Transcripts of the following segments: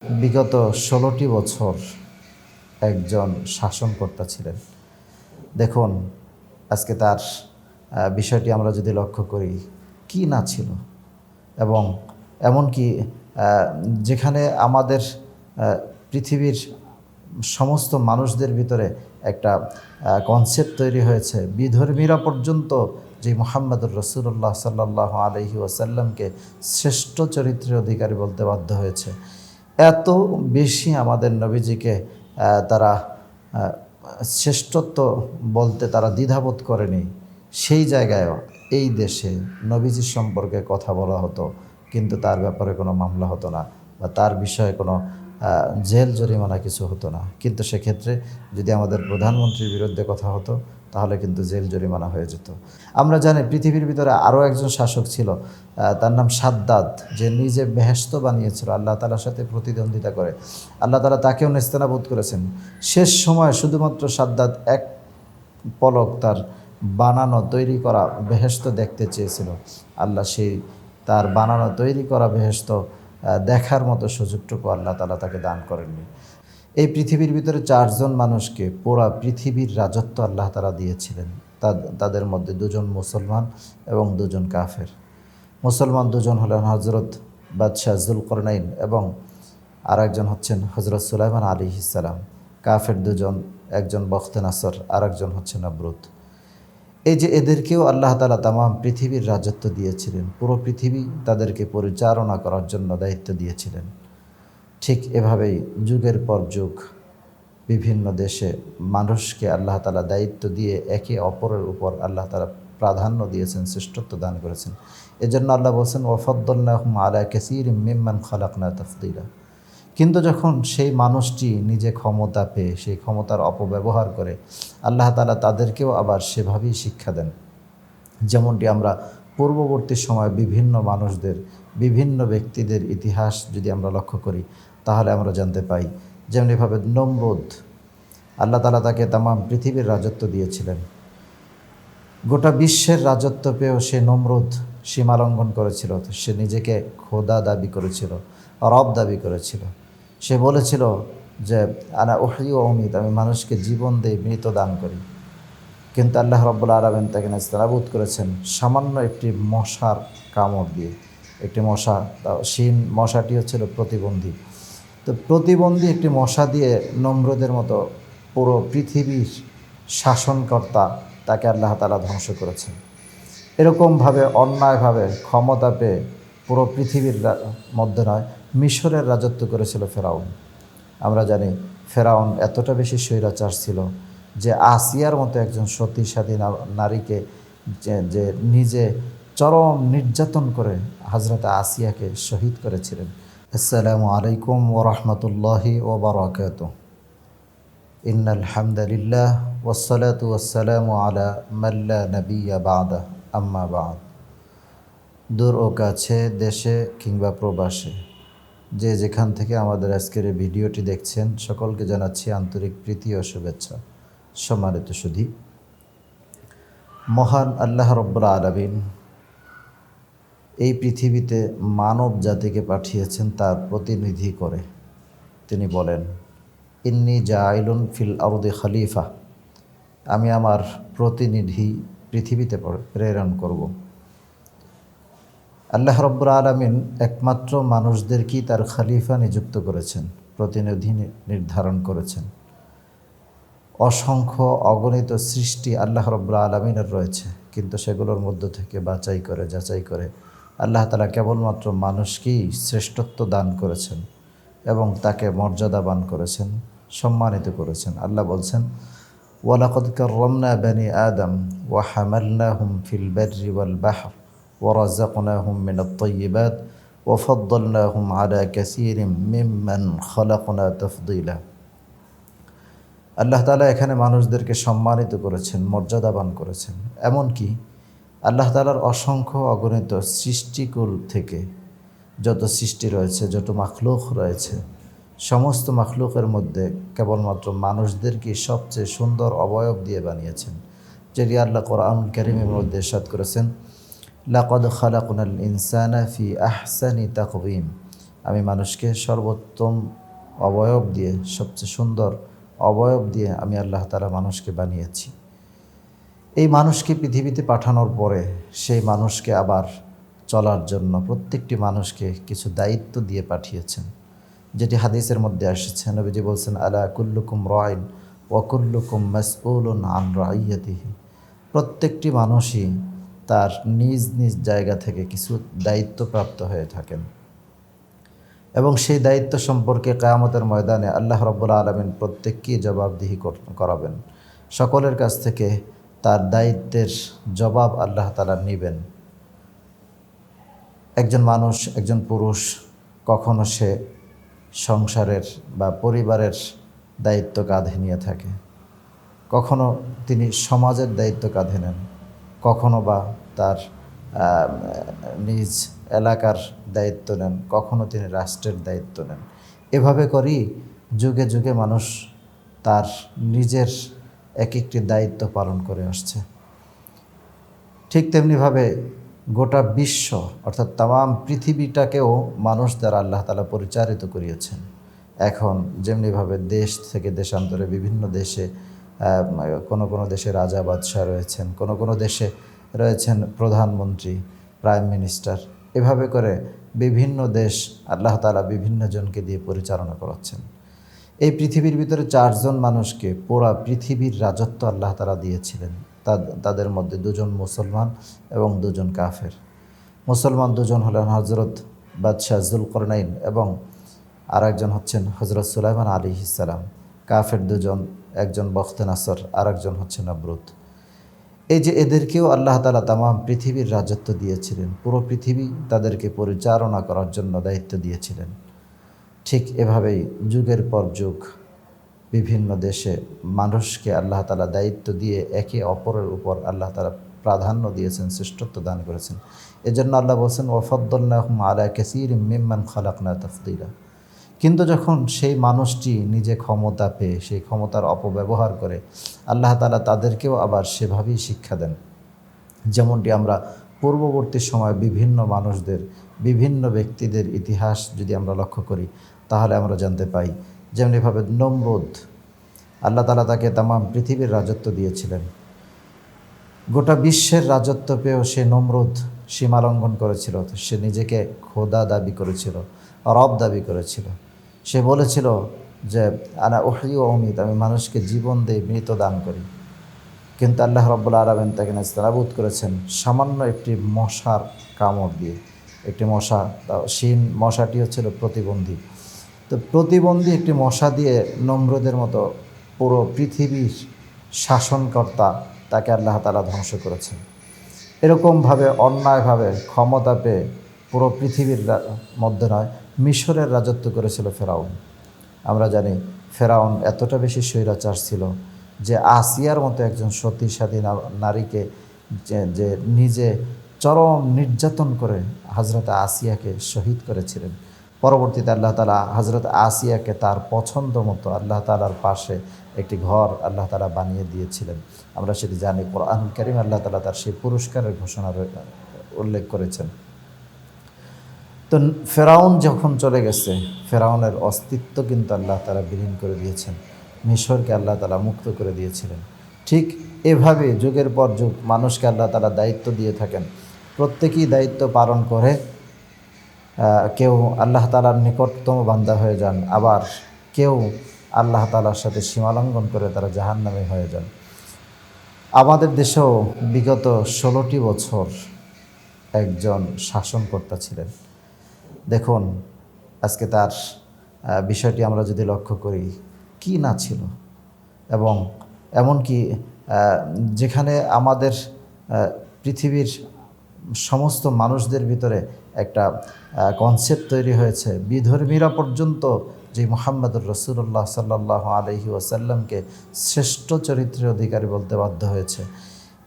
বিগত ১৬টি বছর একজন শাসনকর্তা ছিলেন। দেখুন আজকে তার বিষয়টি আমরা যদি লক্ষ্য করি, কি না ছিল, এবং এমনকি যেখানে আমাদের পৃথিবীর সমস্ত মানুষদের ভিতরে একটা কনসেপ্ট তৈরি হয়েছে, বিধর্মীরা পর্যন্ত যে মুহাম্মদুর রাসূলুল্লাহ সাল্লাল্লাহু আলাইহি ওয়াসাল্লামকে শ্রেষ্ঠ চরিত্রের অধিকারী বলতে বাধ্য হয়েছে। এত বেশি আমাদের নবীজিকে তারা শ্রেষ্ঠত্ব বলতে তারা দ্বিধাবোধ করেনি। সেই জায়গায়ও এই দেশে নবীজির সম্পর্কে কথা বলা হতো, কিন্তু তার ব্যাপারে কোনো মামলা হতো না, বা তার বিষয়ে কোনো জেল জরিমানা কিছু হতো না। কিন্তু সেক্ষেত্রে যদি আমাদের প্রধানমন্ত্রীর বিরুদ্ধে কথা হতো, তাহলে কিন্তু জেল জরিমানা হয়ে যেত। আমরা জানি পৃথিবীর ভিতরে আরও একজন শাসক ছিল, তার নাম সাদ্দাদ, যে নিজে বেহেশত বানিয়েছিল আল্লাহ তাআলার সাথে প্রতিদ্বন্দ্বিতা করে। আল্লাহ তাআলা তাকেও নেস্তানাবুদ করেছেন। শেষ সময় শুধুমাত্র সাদ্দাদ এক পলক তার বানানো তৈরি করা বেহেশত দেখতে চেয়েছিল। আল্লাহ সেই তার বানানো তৈরি করা বেহেশত দেখার মতো সুযোগটুকু আল্লাহ তাআলা তাকে দান করেননি। এই পৃথিবীর ভিতরে 4 জন মানুষকে পুরা পৃথিবীর রাজত্ব আল্লাহ তাআলা দিয়েছিলেন। তাদের মধ্যে 2 জন মুসলমান এবং 2 জন কাফের। মুসলমান 2 জন হলেন হযরত বাদশাহ যুলকরনাইন এবং আরেকজন হচ্ছেন হযরত সুলাইমান আলাইহিস সালাম। কাফের 2 জন, একজন বখতে নাসর, আরেকজন হচ্ছে নমরুদ। এই যে এদেরকেও আল্লাহ তাআলা তামাম পৃথিবীর রাজত্ব দিয়েছিলেন, পুরো পৃথিবী তাদেরকে পরিচালনা করার জন্য দায়িত্ব দিয়েছিলেন। ঠিক এভাবেই যুগের পর যুগ বিভিন্ন দেশে মানুষকে আল্লাহ তাআলা দায়িত্ব দিয়ে একে অপরের উপর আল্লাহ তাআলা প্রাধান্য দিয়েছেন, শ্রেষ্ঠত্ব দান করেছেন। এজন্য আল্লাহ বলছেন ওয়াফাদ্দালনাহুম আলা কাসীরিম মিম্মান খালাকনা তাফদীলা। কিন্তু যখন সেই মানুষটি নিজে ক্ষমতা পেয়ে সেই ক্ষমতার অপব্যবহার করে, আল্লাহ তাআলা তাদেরকেও আবার সেভাবেই শিক্ষা দেন। যেমনটি আমরা পূর্ববর্তী সময় বিভিন্ন মানুষদের, বিভিন্ন ব্যক্তিদের ইতিহাস যদি আমরা লক্ষ্য করি, তাহলে আমরা জানতে পাই যেমনিভাবে নমরুদ, আল্লাহ তাআলা তাকে তামাম পৃথিবীর রাজত্ব দিয়েছিলেন। গোটা বিশ্বের রাজত্ব পেয়েও সে নমরুদ সীমালঙ্ঘন করেছিল। সে নিজেকে খোদা দাবি করেছিল, রব দাবি করেছিল। সে বলেছিল যে আনা উহয়ি ওয়া উমীত, আমি মানুষকে জীবন দেই, মৃত দান করি। কিন্তু আল্লাহ রাব্বুল আলামিন তাকে নেস্তানাবুদ করেছেন সামান্য একটি মশার কামড় দিয়ে। একটি মশা, সেই মশাটি হচ্ছিল প্রতিবন্ধী। তো প্রতিবন্ধী একটি মশা দিয়ে নমরুদের মতো পুরো পৃথিবীর শাসনকর্তা তাকে আল্লাহ তাআলা ধ্বংস করেছেন। এরকমভাবে অন্যায়ভাবে ক্ষমতা পেয়ে পুরো পৃথিবীর মধ্যে নয়, মিশরের রাজত্ব করেছিল ফেরাউন। আমরা জানি ফেরাউন এতটা বেশি স্বৈরাচার ছিল যে আসিয়ার মতো একজন সতীসাধী নারীকে যে নিজে চরম নির্যাতন করে হযরত আসিয়াকে শহীদ করেছিলেন। আসসালামু আলাইকুম ওয়া রাহমাতুল্লাহি ওয়া বারাকাতুহু। ইন্নাল হামদালিল্লাহ ওয়াসসালাতু ওয়াসসালামু আলা মান লা নাবিয়্যা বা'দা, আম্মা বা'দ। দূর ও কাছে, দেশে কিংবা প্রবাসে, যে যেখান থেকে আমাদের আজকের এই ভিডিওটি দেখছেন, সকলকে জানাচ্ছি আন্তরিক প্রীতি ও শুভেচ্ছা। সম্মানিত সুধী, মহান আল্লাহ রাব্বুল আলামিন এই পৃথিবীতে মানব জাতিকে পাঠিয়েছেন তার প্রতিনিধি করে। তিনি বলেন, ইন্নী জাইলুন ফিল আরদি খলিফা, আমি আমার প্রতিনিধি পৃথিবীতে প্রেরণ করব। আল্লাহ রাব্বুল আলামিন একমাত্র মানুষদেরকেই তার খলিফা নিযুক্ত করেছেন, প্রতিনিধি নির্ধারণ করেছেন। অসংখ্য অগণিত সৃষ্টি আল্লাহ রাব্বুল আলামিনের রয়েছে, কিন্তু সেগুলোর মধ্য থেকে যাচাই করে আল্লাহ তাআলা কেবলমাত্র মানুষকেই শ্রেষ্ঠত্ব দান করেছেন এবং তাকে মর্যাদাবান করেছেন, সম্মানিত করেছেন। আল্লাহ বলছেন, ওয়ালাকাদ কাররামনা বানি আদম ওয়া হামালনাহুম ফিল বাররি ওয়াল বাহর ওয়া রাযাকনাহুম মিনাত তাইয়্যিবাত ওয়া ফাদ্দালনাহুম আলা কাসীরিম মিম্মান খালাকনা তাফদীলা। আল্লাহ তাআলা এখানে মানুষদেরকে সম্মানিত করেছেন, মর্যাদাবান করেছেন। এমনকি আল্লাহ তাআলার অসংখ্য অগণিত সৃষ্টিকুল থেকে যত সৃষ্টি রয়েছে, যত মাখলুক রয়েছে, সমস্ত মাখলুকের মধ্যে কেবলমাত্র মানুষদেরকে সবচেয়ে সুন্দর অবয়ব দিয়ে বানিয়েছেন। যেটি আল্লাহ কোরআনুল কারীমের মধ্যে ইরশাদ করেছেন, লাকাদ খালাকনাল ইনসানা ফি আহসানি তাকওয়িম, আমি মানুষকে সর্বোত্তম অবয়ব দিয়ে, সবচেয়ে সুন্দর অবয়ব দিয়ে আমি আল্লাহ তাআলা মানুষকে বানিয়েছি। এই মানুষকে পৃথিবীতে পাঠানোর পরে সেই মানুষকে আবার চলার জন্য প্রত্যেকটি মানুষকে কিছু দায়িত্ব দিয়ে পাঠিয়েছেন, যেটি হাদিসের মধ্যে এসেছে। নবীজি বলছেন, আলা কুল্লুকুম রাইন ওয়া কুল্লুকুম মাসউলুন আন রাইয়াতিহি। প্রত্যেকটি মানুষই তার নিজ নিজ জায়গা থেকে কিছু দায়িত্বপ্রাপ্ত হয়ে থাকেন এবং সেই দায়িত্ব সম্পর্কে কিয়ামতের ময়দানে আল্লাহ রাব্বুল আলামিন প্রত্যেককেই জবাবদিহি করাবেন। সকলের কাছ থেকে তার দায়িত্বের জবাব আল্লাহ তাআলা নেবেন। একজন মানুষ, একজন পুরুষ কখনো সে সংসারের বা পরিবারের দায়িত্ব কাঁধে নিয়ে থাকে, কখনো তিনি সমাজের দায়িত্ব কাঁধে নেন, কখনো বা তার নিজ এলাকার দায়িত্ব নেন, কখনো তিনি রাষ্ট্রের দায়িত্ব নেন। এভাবে করেই যুগে যুগে মানুষ তার নিজের এক একটি দায়িত্ব পালন করে আসছে। ঠিক তেমনিভাবে গোটা বিশ্ব অর্থাৎ তাম পৃথিবীটাকেও মানুষ দ্বারা আল্লাহ তাআলা পরিচালিত করিয়েছেন। এখন যেমনিভাবে দেশ থেকে দেশান্তরে বিভিন্ন দেশে কোনো কোনো দেশে রাজা বাদশাহ রয়েছেন, কোনো কোনো দেশে রয়েছেন প্রধানমন্ত্রী, প্রাইম মিনিস্টার। এভাবে করে বিভিন্ন দেশ আল্লাহ তাআলা বিভিন্ন জনকে দিয়ে পরিচালনা করাচ্ছেন। এই পৃথিবীর ভিতরে 4 জন মানুষকে পুরা পৃথিবীর রাজত্ব আল্লাহ তাআলা দিয়েছিলেন। তাদের মধ্যে 2 জন মুসলমান এবং 2 জন কাফের। মুসলমান 2 জন হলেন হযরত বাদশাহ যুলকরনাইন এবং আরেকজন হচ্ছেন হযরত সুলাইমান আলাইহিস সালাম। কাফের 2 জন, একজন বখতে-নাসর, আরেকজন হচ্ছে নমরুদ। এই যে এদেরকেও আল্লাহ তাআলা তাম পৃথিবীর রাজত্ব দিয়েছিলেন, পুরো পৃথিবী তাদেরকে পরিচালনা করার জন্য দায়িত্ব দিয়েছিলেন। ঠিক এভাবেই যুগের পর যুগ বিভিন্ন দেশে মানুষকে আল্লাহ তাআলা দায়িত্ব দিয়ে একে অপরের উপর আল্লাহ তাআলা প্রাধান্য দিয়েছেন, শ্রেষ্ঠত্ব দান করেছেন। এজন্য আল্লাহ বলছেন, ওয়াফাদ্দালনাহুম আলা কাসীরিম মিম্মান খালাকনা তাফদীলা। কিন্তু যখন সেই মানুষটি নিজে ক্ষমতা পেয়ে সেই ক্ষমতার অপব্যবহার করে, আল্লাহ তাআলা তাদেরকেও আবার সেভাবেই শিক্ষা দেন। যেমনটি আমরা পূর্ববর্তী সময় বিভিন্ন মানুষদের, বিভিন্ন ব্যক্তিদের ইতিহাস যদি আমরা লক্ষ্য করি, তাহলে আমরা জানতে পাই যেমনিভাবে নমরুদ, আল্লাহ তাআলা তাকে তাম পৃথিবীর রাজত্ব দিয়েছিলেন। গোটা বিশ্বের রাজত্ব পেয়েও সে নমরুদ সীমালঙ্ঘন করেছিল। সে নিজেকে খোদা দাবি করেছিল, রব দাবি করেছিল। সে বলেছিল যে আনা উহয়ি ওয়া উমীত, আমি মানুষকে জীবন দেই, মৃত দান করি। কিন্তু আল্লাহ রাব্বুল আলামিন তাকে নাস্তানাবুদ করেছেন সামান্য একটি মশার কামড় দিয়ে। একটি মশা, সেই মশাটি হচ্ছিল প্রতিবন্ধী। তো প্রতিবন্ধী একটি মশা দিয়ে নমরুদের মতো পুরো পৃথিবীর শাসনকর্তা তাকে আল্লাহ তাআলা ধ্বংস করেছেন। এরকমভাবে অন্যায়ভাবে ক্ষমতা পেয়ে পুরো পৃথিবীর মধ্যে নয়, মিশরের রাজত্ব করেছিল ফেরাউন। আমরা জানি ফেরাউন এতটা বেশি স্বৈরাচার ছিল যে আসিয়ার মতো একজন সতীসাধী নারীকে যে নিজে চরম নির্যাতন করে হযরত আসিয়াকে শহীদ করেছিলেন। পরবর্তীতে আল্লাহ তাআলা হযরত আসিয়াকে তার পছন্দ মতো আল্লাহ তাআলার পাশে একটি ঘর আল্লাহ তাআলা বানিয়ে দিয়েছিলেন। আমরা সেটি জানি, কোরআনুল কারীম আল্লাহ তাআলা তার সেই পুরস্কারের ঘোষণা উল্লেখ করেছেন। তো ফেরাউন যখন চলে গেছে, ফেরাউনের অস্তিত্ব কিন্তু আল্লাহ তাআলা বিলীন করে দিয়েছেন, মিশরকে আল্লাহ তাআলা মুক্ত করে দিয়েছিলেন। ঠিক এভাবে যুগের পর যুগ মানুষকে আল্লাহ তাআলা দায়িত্ব দিয়ে থাকেন। প্রত্যেকেই দায়িত্ব পালন করে কেউ আল্লাহ তাআলার নিকটতম বান্দা হয়ে যান, আবার কেউ আল্লাহ তাআলার সাথে সীমালঙ্ঘন করে তারা জাহান্নামী হয়ে যান। আমাদের দেশেও বিগত 16টি বছর একজন শাসনকর্তা ছিলেন। দেখুন আজকে তার বিষয়টি আমরা যদি লক্ষ্য করি, কি না ছিল। এবং এমনকি যেখানে আমাদের পৃথিবীর সমস্ত মানুষদের ভিতরে একটা কনসেপ্ট তৈরি হয়েছে, বিধর্মীরা পর্যন্ত যে মুহাম্মদুর রাসূলুল্লাহ সাল্লাল্লাহু আলাইহি ওয়াসাল্লামকে শ্রেষ্ঠ চরিত্রের অধিকারী বলতে বাধ্য হয়েছে।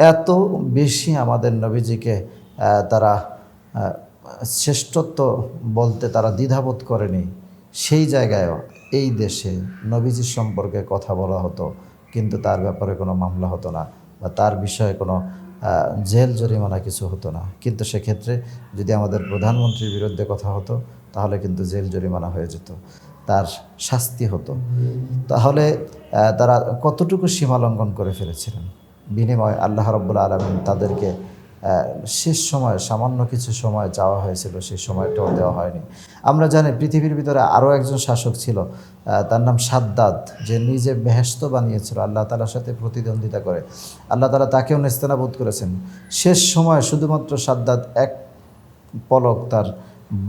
এত বেশি আমাদের নবীজিকে তারা শ্রেষ্ঠত্ব বলতে তারা দ্বিধাবোধ করেনি। সেই জায়গায়ও এই দেশে নবীজির সম্পর্কে কথা বলা হতো, কিন্তু তার ব্যাপারে কোনো মামলা হতো না বা তার বিষয়ে কোনো জেল জরিমানা কিছু হতো না। কিন্তু সেক্ষেত্রে যদি আমাদের প্রধানমন্ত্রীর বিরুদ্ধে কথা হতো, তাহলে কিন্তু জেল জরিমানা হয়ে যেত, তার শাস্তি হতো। তাহলে তারা কতটুকু সীমা লঙ্ঘন করে ফেলেছিলেন। বিনিময়ে আল্লাহ রাব্বুল আলামিন তাদেরকে শেষ সময় সামান্য কিছু সময় চাওয়া হয়েছিল, সেই সময়টাও দেওয়া হয়নি। আমরা জানি পৃথিবীর ভিতরে আরও একজন শাসক ছিল, তার নাম সাদ্দাদ, যে নিজে বেহেশত বানিয়েছিল আল্লাহ তাআলার সাথে প্রতিদ্বন্দ্বিতা করে। আল্লাহ তাআলা তাকেও নেস্তানাবুদ করেছেন। শেষ সময় শুধুমাত্র সাদ্দাদ এক পলক তার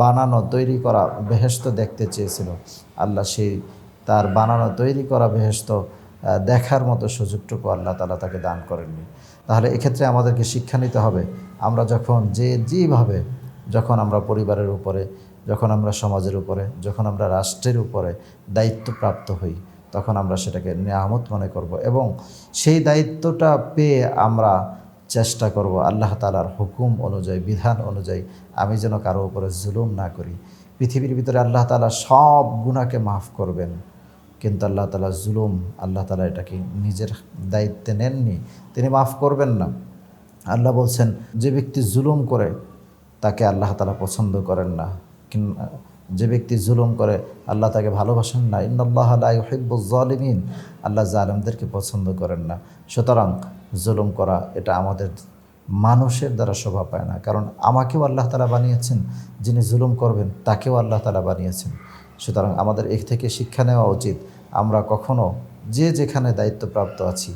বানানো তৈরি করা বেহেশত দেখতে চেয়েছিল। আল্লাহ সেই তার বানানো তৈরি করা বেহেশত দেখার মতো সুযোগটুকু আল্লাহ তাআলা তাকে দান করেননি। তাহলে এক্ষেত্রে আমাদেরকে শিক্ষা নিতে হবে, আমরা যখন যেভাবে যখন আমরা পরিবারের উপরে, যখন আমরা সমাজের উপরে, যখন আমরা রাষ্ট্রের উপরে দায়িত্বপ্রাপ্ত হই, তখন আমরা সেটাকে নেয়ামত মনে করব এবং সেই দায়িত্বটা পেয়ে আমরা চেষ্টা করব আল্লাহ তাআলার হুকুম অনুযায়ী, বিধান অনুযায়ী আমি যেন কারো উপরে জুলুম না করি। পৃথিবীর ভিতরে আল্লাহ তাআলা সব গুনাহকে মাফ করবেন, কিন্তু আল্লাহ তাআলা জুলুম, আল্লাহ তাআলা এটাকে নিজের দায়িত্বে নেননি, তিনি মাফ করবেন না। আল্লাহ বলছেন, যে ব্যক্তি জুলুম করে তাকে আল্লাহ তাআলা পছন্দ করেন না, যে ব্যক্তি জুলুম করে আল্লাহ তাকে ভালোবাসেন না। ইন্নাল্লাহা লা ইউহিব্বুজ জালিমিন, আল্লাহ জালেমদেরকে পছন্দ করেন না। সুতরাং জুলুম করা এটা আমাদের মানুষের দ্বারা শোভা পায় না, কারণ আমাকেও আল্লাহ তাআলা বানিয়েছেন, যিনি জুলুম করবেন তাকেও আল্লাহ তাআলা বানিয়েছেন। সুতরাং আমাদের এর থেকে শিক্ষা নেওয়া উচিত, আমরা কখনো যে যেখানে দায়িত্বপ্রাপ্ত আছি,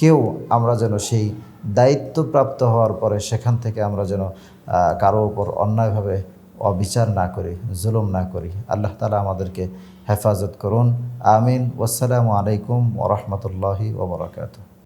কেউ আমরা যেন সেই দায়িত্বপ্রাপ্ত হওয়ার পরে সেখান থেকে আমরা যেন কারো উপর অন্যায়ভাবে অবিচার না করি, জুলুম না করি। আল্লাহ তাআলা আমাদেরকে হেফাজত করুন। আমিন। ওয়াসসালামু আলাইকুম ওয়া রাহমাতুল্লাহি ওয়া বারাকাতুহু।